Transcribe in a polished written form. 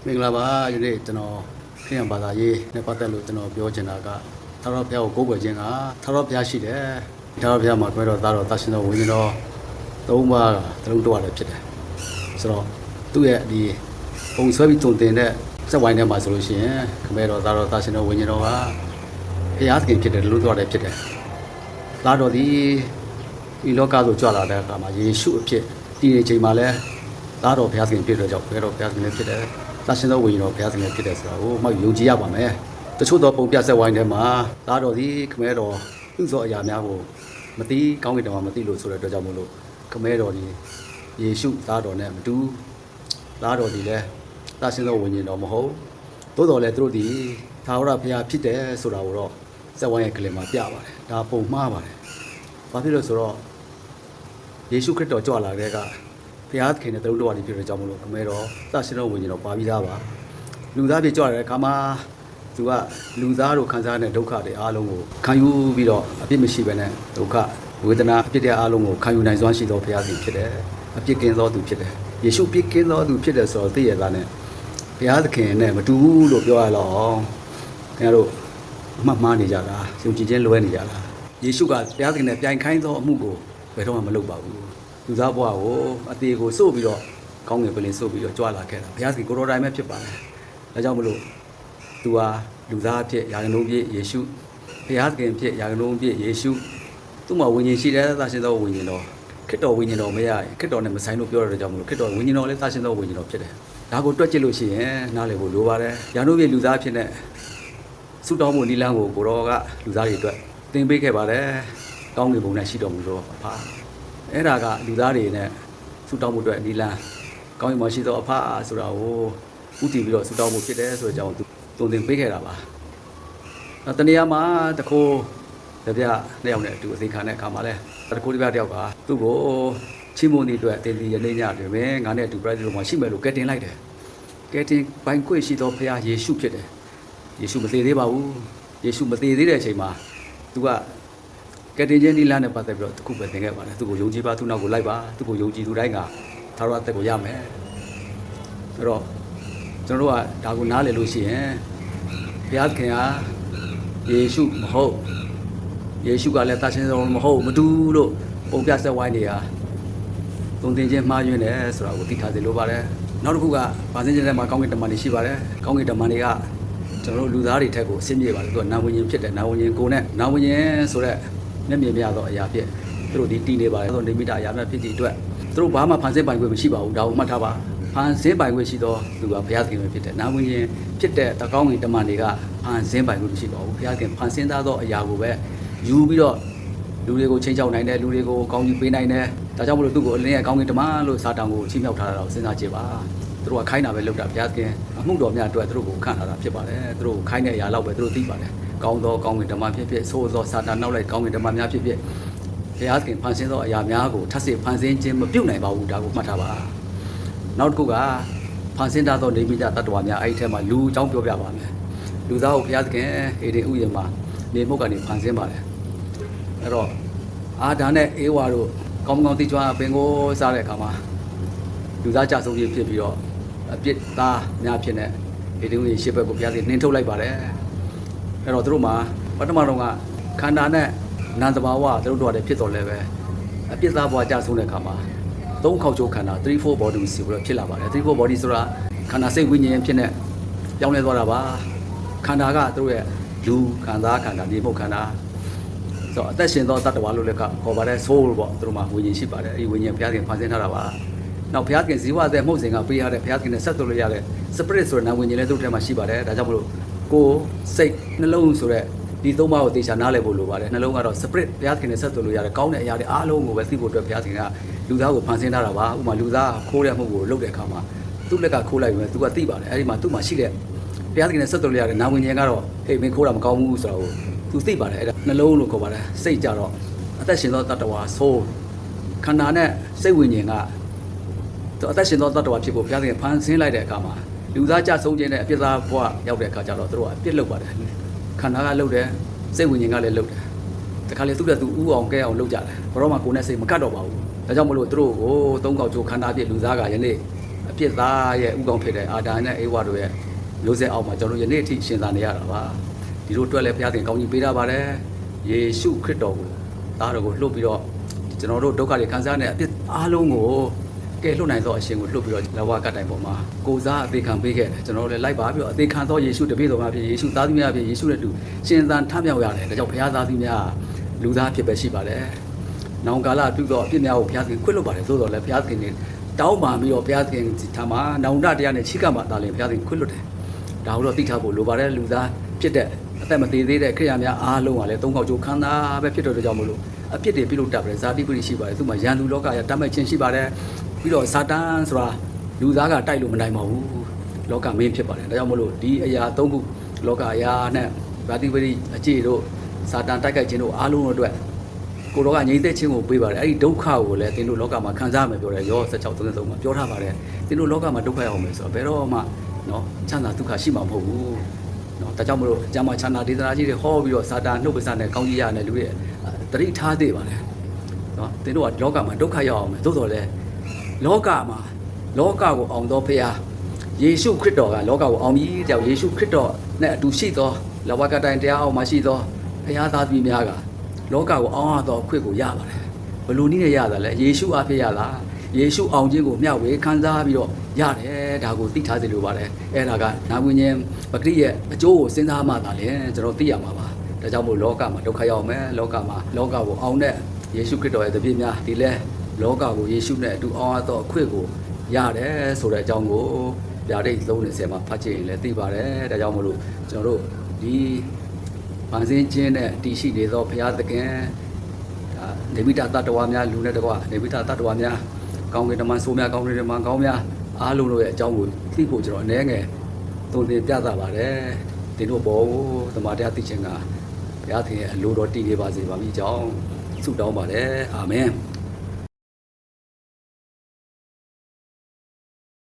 မင်္ဂလာပါယနေ့ကျွန်တော်ခရစ်ယာန်ဘာသာရေးနဲ့ပတ်သက်လို့ကျွန်တော်ပြောချင်တာကသာရဘုရားကိုကိုးကွယ်ခြင်းကသာရဘုရားရှိတယ်သာရဘုရားမှာတွဲတော်သားတော်သရှင်တော်ဝိညာဉ်တော်သုံးပါးတလုံးတော်ရတယ်ဖြစ်တယ်ဆိုတော့သူ့ရဲ့ဒီပုံဆွဲပြီးတုံတင်တဲ့စက်ဝိုင်းထဲမှာဆိုလို့ရှိရင်ခမဲတော်သားတော်သရှင်တော်ဝိညာဉ်တော်ကဘုရားသခင်ဖြစ်တယ်လို့တော်တယ်ဖြစ်တယ်သားတော်ဒီလောကသို့ကြွလာတဲ့အခါမှာယေရှုအဖြစ်တည်နေချိန်မှာလဲသားတော်ဘုရားသခင်ဖြစ်တဲ့ကြောင့်ဘုရားတော်ဘုရားသခင်လည်းဖြစ်တယ်သရှင်တော်ဝိညာဉ်တော်ဘုရားသခင်ဖြစ်တယ်ဆိုတာကိုမှတ်ယုံကြည်ရပါမယ်တချို့သောပုံပြဆက်ဝိုင်းထဲမှာသားတော်ဒီခမဲတော်သူ့သောအရာများကိုမသိကောင်းကင်တော်မှာမသိလို့ဆိုတဲ့အတွက်ကြောင့်မို့လို့ခမဲတော်ဒီယေရှုသားတော်နဲ့မတူသားတော်ဒီလည်းသရှင်တော်ဝိညာဉ်တော်မဟုတ်သို့တော်လည်းသူတို့ဒီသာဝရဘုရားဖြစ်တယ်ဆိုတာကိုတော့ဆက်ဝိုင်းရဲ့ကလင်မှာပြပါတယ်ဒါပုံမှားပါတယ်ဘာဖြစ်လို့ဆိုတော့ယေရှုခရစ်တော်ကြွလာတဲ့ကဘုရားသခင်နဲ့တလုံးတော်အဖြစ်ဖြစ်ကြောင်းမလို့ခမဲတော်သရှင်တော်ဝိညာဉ်တော်ပါပြီးသားပါလူသားဖြစ်ကြွလာတဲ့အခါမှာသူကလူသားတို့ခံစားတဲ့ဒုက္ခတွေအားလုံးကိုခံယူပြီးတော့အပြစ်မရှိဘဲနဲ့ဒုက္ခဝေဒနာအပြစ်တွေအားလုံးကိုခံယူနိုင်စွမ်းရှိသောဘုရားသခင်ဖြစ်တယ်အပြစ်ကင်းသောသူဖြစ်တယ်ယေရှုပြစ်ကင်းသောသူဖြစ်တယ်ဆိုတော့သိရတာနဲ့ဘုရားသခင်နဲ့မတူဘူးလို့ပြောရတော့ခင်ဗျားတို့အမှတ်မှားနေကြတာယုံကြည်ခြင်းလွဲနေကြတာယေရှုကဘုရားသခင်နဲ့ပြိုင်ခိုင်းသောအမှုကိုဘယ်တော့မှမလုပ်ပါဘူးလူသားဘဝကိုအသေးကိုစို့ပြီးတော့ကောင်းငယ်ပလင်စို့ပြီးတော့ကြွလာခဲ့တာဘုရားသခင်ကိုတော်တိုင်ပဲဖြစ်ပါတယ်ဒါကြောင့်မလို့သူဟာလူသားအဖြစ်ယာကလုံးပြည့်ယေရှုဘုရားသခင်ဖြစ်ယာကလုံးပြည့်ယေရှုသူ့မှာဝိညာဉ်ရှိတဲ့သရှင်သောဝိညာဉ်တော်ခရစ်တော်ဝိညာဉ်တော်မရရင်ခရစ်တော်နဲ့မဆိုင်လို့ပြောရတဲ့ကြောင့်မလို့ခရစ်တော်ဝိညာဉ်တော်လည်းသရှင်သောဝိညာဉ်တော်ဖြစ်တယ်ဒါကိုတွက်ကြည့်လို့ရှိရင်နားလည်ဖို့လိုပါတယ်ယာကလုံးပြည့်လူသားဖြစ်တဲ့ဆုတောင်းမှုနိလန်းကိုကိုတော်ကလူသားတွေအတွက်သင်ပေးခဲ့ပါတယ်ကောင်းကင်ဘုံနဲ့ရှိတော်မူသောအဖအဲ့ဒါကလူသားတွေနဲ့ဆုတောင်းမှုအတွက်နိလန်းကောင်းကင်ဘုံရှိသောအဖဆိုတာကိုဥတည်ပြီးတော့ဆုတောင်းမှုဖြစ်တယ်ဆိုတဲ့အကြောင်းသူသင်ပေးခဲ့တာပါတနေရာမှာတခိုးတပြနှစ်ယောက်နဲ့အတူအသိခံတဲ့အခါမှာလဲတခိုးတပြတယောက်ကသူ့ကိုချီးမွမ်းသည့်အတွက်တင်ဒီရနေညတွင်ပဲငါနဲ့အတူပြိုင်တို့မှာရှိမယ်လို့ကဲတင်လိုက်တယ်ကဲတင်ပိုင်ခွင့်ရှိသောဘုရားယေရှုဖြစ်တယ်ယေရှုမသေးသေးပါဘူးယေရှုမသေးသေးတဲ့အချိန်မှာသူကကယ်တင်ခြင်းနိလန်းနဲ့ပတ်သက်ပြီးတော့တခုပဲသင်ခဲ့ပါတယ်သူကိုယုံကြည်ပါသူနောက်ကိုလိုက်ပါသူကိုယုံကြည်သူတိုင်းကသာရအသက်ကိုရမယ်အဲ့တော့ကျွန်တော်တို့ကဒါကိုနားလည်လို့ရှိရင်ဘုရားသခင်ဟာယေရှုမဟုတ်ယေရှုကလည်းသရှင်တော်မဟုတ်မတူလို့ပုံပြဆက်ဝိုင်းနေတာသုံးသင်ခြင်းမှားယွင်းတယ်ဆိုတာကိုသိထားစေလိုပါတယ်နောက်တစ်ခုကဗာစင်းကျတဲ့မှာကောင်းကင်တမန်တွေရှိပါတယ်ကောင်းကင်တမန်တွေကကျွန်တော်တို့လူသားတွေထက်ကိုအဆင့်ပြေပါတယ်သူကနာဝဉ္ဇဉ်ဖြစ်တယ်နာဝဉ္ဇဉ်ကိုနဲ့နာဝဉ္ဇဉ်ဆိုတဲ့မျက်မြင်ပြသောအရာဖြစ်သူတို့ဒီတည်နေပါတယ်ဆိုတော့နေမိတာအရာများဖြစ်သည့်အတွက်သူတို့ဘာမှဖန်ဆင်းပိုင်ခွင့်မရှိပါဘူးဒါကိုမှတ်ထားပါဖန်ဆင်းပိုင်ခွင့်ရှိသောသူကဘုရားသခင်ပဲဖြစ်တယ်နာဝဉ္ဇဉ်ဖြစ်တဲ့တကောင်းကင်တမန်တွေကဖန်ဆင်းပိုင်ခွင့်မရှိပါဘူးဘုရားသခင်ဖန်ဆင်းသားသောအရာကိုပဲယူပြီးတော့လူတွေကိုချိန်ချောက်နိုင်တယ်လူတွေကိုကောင်းကြီးပေးနိုင်တယ်ဒါကြောင့်မလို့သူ့ကိုအလင်းရဲ့ကောင်းကင်တမန်လို့စာတောင်ကိုချီးမြှောက်ထားတာကိုစဉ်းစားကြည့်ပါသူတို့ကခိုင်းတာပဲလုပ်တာဘုရားသခင်အမှုတော်များအတွက်သူတို့ကိုခန့်ထားတာဖြစ်ပါတယ်သူတို့ခိုင်းတဲ့အရာလောက်ပဲသူတို့သိပါတယ်ကောင်းသောကောင်းကင်ဓမ္မဖြစ်ဖြစ်ဆိုးသောစာတာနောက်လိုက်ကောင်းကင်ဓမ္မများဖြစ်ဖြစ်ဘုရားသခင်ဖန်ဆင်းသောအရာများကိုထပ်ဆင့်ဖန်ဆင်းခြင်းမပြုတ်နိုင်ပါဘူးဒါကိုမှတ်ထားပါနောက်တစ်ခုကဖန်ဆင်းသောနေမိကြတတ္တဝါများအဲ့ဒီထဲမှာလူအကြောင်းပြောပြပါမယ်လူသားကိုဘုရားသခင်အေဒင်ဥယျာဉ်မှာနေမုတ်ကနေဖန်ဆင်းပါတယ်အဲ့တော့အာဒါနဲ့အေဝါတို့ကောင်းကောင်းသိကြွားပင်ကိုစားတဲ့အခါမှာလူသားကြဆုံးဖြစ်ပြီးတော့အပြစ်သားများဖြစ်နေအေဒင်ဥယျာဉ်ရှေ့ဘက်ကိုဘုရားသခင်နှင်ထုတ်လိုက်ပါတယ်အဲ့တော့သူတို့မှာပထမတော့ကခန္ဓာနဲ့နာမ်တဘာဝသူတို့တော်တယ်ဖြစ်တော်လဲပဲအပြစ်သားဘဝကြဆုံးတဲ့အခါမှာသုံးခေါက်ချိုးခန္ဓာ3-4 body ဆိုပြီးတော့ဖြစ်လာပါတယ်3-4 body ဆိုတာခန္ဓာစိတ်ဝိညာဉ်ဖြစ်နေပြောင်းလဲသွားတာပါခန္ဓာကသူတို့ရဲ့လူခန္ဓာနေမှုခန္ဓာဆိုတော့အသက်ရှင်သောတတ္တဝါလို့လည်းခေါ်ပါတယ် soul ပေါ့သူတို့မှာဝိညာဉ်ရှိပါတယ်အဲဒီဝိညာဉ်ဘုရားခင်ဖန်ဆင်းထားတာပါနောက်ဘုရားခင်ဇီဝအသက်မှုတ်စဉ်ကပေးရတဲ့ဘုရားခင်နဲ့ဆက်သွယ်လို့ရတဲ့ spirit ဆိုတဲ့နာမ်ဝိညာဉ်လည်းသူတို့ထဲမှာရှိပါတယ်ဒါကြောင့်မလို့ကိုယ်စိတ်နှလုံးဆိုတဲ့ဒီသုံးပါးကိုသေချာနားလည်ဖို့လိုပါတယ်နှလုံးကတော့ spirit ဘုရားခင်နဲ့ဆက်သွယ်လို့ရတဲ့ကောင်းတဲ့အရာတွေအားလုံးကိုပဲသိဖို့အတွက်ဘုရားခင်ကလူသားကိုဖန်ဆင်းထားတာပါဥပမာလူသားခိုးတဲ့မှုကိုလုပ်တဲ့အခါမှာသူ့လက်ကခိုးလိုက်ရင်သူကသိပါတယ်အဲဒီမှာသူ့မှာရှိတဲ့ဘုရားခင်နဲ့ဆက်သွယ်လို့ရတဲ့နာမ်ဝိညာဉ်ကတော့ဟေးမင်းခိုးတာမကောင်းဘူးဆိုတာကိုသူသိပါတယ်အဲ့ဒါနှလုံးလို့ခေါ်ပါတယ်စိတ်ကြတော့အသက်ရှင်သောတတ္တဝါ soul ခန္ဓာနဲ့စိတ်ဝိညာဉ်ကသူအသက်ရှင်သောတတ္တဝါဖြစ်ဖို့ဘုရားခင်ဖန်ဆင်းလိုက်တဲ့အခါမှာလူသားကြဆုံးခြင်းနဲ့အပြစ်သားဘဝရောက်တဲ့အခါကျတော့သူတို့ကအပြစ်လုပ်ပါတယ်ခန္ဓာကလုပ်တယ်စိတ်ဝိညာဉ်ကလည်းလုပ်တယ်တခါလေသူ့တဲ့သူဥအောင်ကဲအောင်လုပ်ကြတယ်ဘရောမှာကိုယ်နဲ့စိတ်မကတ်တော့ပါဘူးဒါကြောင့်မလို့သူတို့ကိုသုံးကောက်ချိုးခန္ဓာပြည့်လူသားကယနေ့ အပြစ်သားရဲ့ဥကောင်းဖြစ်တဲ့အာဒါနဲ့အေဝါတို့ရဲ့မျိုးဆက်အောက်မှာကျွန်တော်ယနေ့အထိရှင်သာနေရတာပါဒီလိုအတွက်လည်းဘုရားသခင်ကောင်းကြီးပေးတာပါတယ်ယေရှုခရစ်တော်ကိုသားတော်ကိုလှုပ်ပြီးတော့ကျွန်တော်တို့ဒုက္ခတွေခံစားနေတဲ့အပြစ်အားလုံးကိုကဲလှုပ်နိုင်သောအရှင်ကိုလှုပ်ပြီးတော့လဝကတိုင်ပေါ်မှာကိုစားအသေးခံပေးခဲ့တယ်ကျွန်တော်တို့လည်းလိုက်ပါပြီးတော့အသေးခံသောယေရှုတပည့်တော်များဖြစ်ယေရှုသားသမီးများဖြစ်ယေရှုနဲ့တူရှင်သန်ထမြောက်ရတယ်ဒါကြောင့်ဘုရားသားသမီးများလူသားဖြစ်ပဲရှိပါတယ်နောင်ကာလပြုသောအပြစ်များကိုဘုရားသခင်ခွင့်လွှတ်ပါတယ်သို့တော်လည်းဘုရားသခင်တောင်းပန်ပြီးတော့ဘုရားသခင်ထားမှာနောင်တတရားနဲ့ချိကမှသာလင်ဘုရားသခင်ခွင့်လွှတ်တယ်ဒါကိုတော့သိထားဖို့လိုပါတယ်လူသားဖြစ်တဲ့အသက်မသေးသေးတဲ့ခရိယာများအားလုံးကလည်းသုံးခေါက်ကြိုးခန္ဓာပဲဖြစ်တဲ့ကြောင့်မလို့အပြစ်တွေပြုလုပ်တတ်ပါတယ်ဇာတိပရိရှိပါတယ်သူ့မှာရန်သူလောကရတတ်မဲ့ခြင်းရှိပါတယ်ပြီးတော့စာတန်ဆိုတာလူသားကတိုက်လို့မနိုင်ပါဘူးလောကမင်းဖြစ်ပါတယ်ဒါကြောင့်မလို့ဒီအရာ၃ခုလောကအရာနဲ့ဇာတိပရိအခြေတို့စာတန်တိုက်ခိုက်ခြင်းတို့အားလုံးအတွက်ကိုတော်ကငြိမ့်သက်ခြင်းကိုပေးပါတယ်အဲ့ဒီဒုက္ခကိုလည်းသင်တို့လောကမှာခံစားရမယ်ပြောတယ်ယော16:33မှာပြောထားပါတယ်သင်တို့လောကမှာဒုက္ခရောက်မယ်ဆိုတော့ဘယ်တော့မှနော်ချမ်းသာဒုက္ခရှိမှာမဟုတ်ဘူးနော်ဒါကြောင့်မလို့အကျမ်းမှာချမ်းသာဒေသနာကြီးတွေဟောပြီးတော့စာတန်နှုတ်ပစနဲ့ကောင်းကြီးရနဲ့လူရဲ့တတိထားသေးပါတယ်နော်သင်တို့ကလောကမှာဒုက္ခရောက်အောင်မယ်သို့တော်လည်းလောကမှာလောကကိုအောင်သောဖရာယေရှုခရစ်တော်ကလောကကိုအောင်ပြီးကြောင့်ယေရှုခရစ်တော်နဲ့အတူရှိသောလဝကတိုင်တရားအောင်မှာရှိသောဖရာသားသမီးများကလောကကိုအောင်ရသောအခွင့်ကိုရပါတယ်ဘယ်လိုနည်းနဲ့ရတာလဲယေရှုအားဖြင့်ရတာယေရှုအောင်ခြင်းကိုမျှဝေခံစားပြီးတော့ရတယ်ဒါကိုသိထားစေလိုပါတယ်အဲ့ဒါကနာဝိညာဉ်ပဂရိရဲ့အကျိုးကိုစဉ်းစားမှသာလေကျွန်တော်သိရမှာပါဒါကြောင့်မို့လောကမှာဒုက္ခရောက်မယ်လောကမှာလောကကိုအောင်တဲ့ယေရှုခရစ်တော်ရဲ့တပည့်များဒီလဲလောကကိုယေရှုနဲ့အတူအောင်ရသောအခွင့်ကိုရတယ်ဆိုတဲ့အကြောင်းကိုဗျာဒိတ်30မှာဖတ်ကြည့်ရင်လည်းသိပါတယ်ဒါကြောင့်မို့လို့ကျွန်တော်တို့ဒီဗန်စင်းချင်းနဲ့တည်ရှိနေသောဘုရားသခင်နေမိတာတတ္တဝါများလူနဲ့တကွနေမိတာတတ္တဝါများကောင်းကင်တမန်ဆိုးများကောင်းကင်တမန်ကောင်းများအားလုံးတို့ရဲ့အကြောင်းကိုသိဖို့ကျွန်တော်အနေငယ်သုံးသင်ပြသပါတယ်ဒီတို့ဘောသမာတရားသိခြင်းကဘုရားသခင်ရဲ့အလိုတော်တည်နေပါစေပါမိကြောင်းဆုတောင်းပါတယ်အာမင်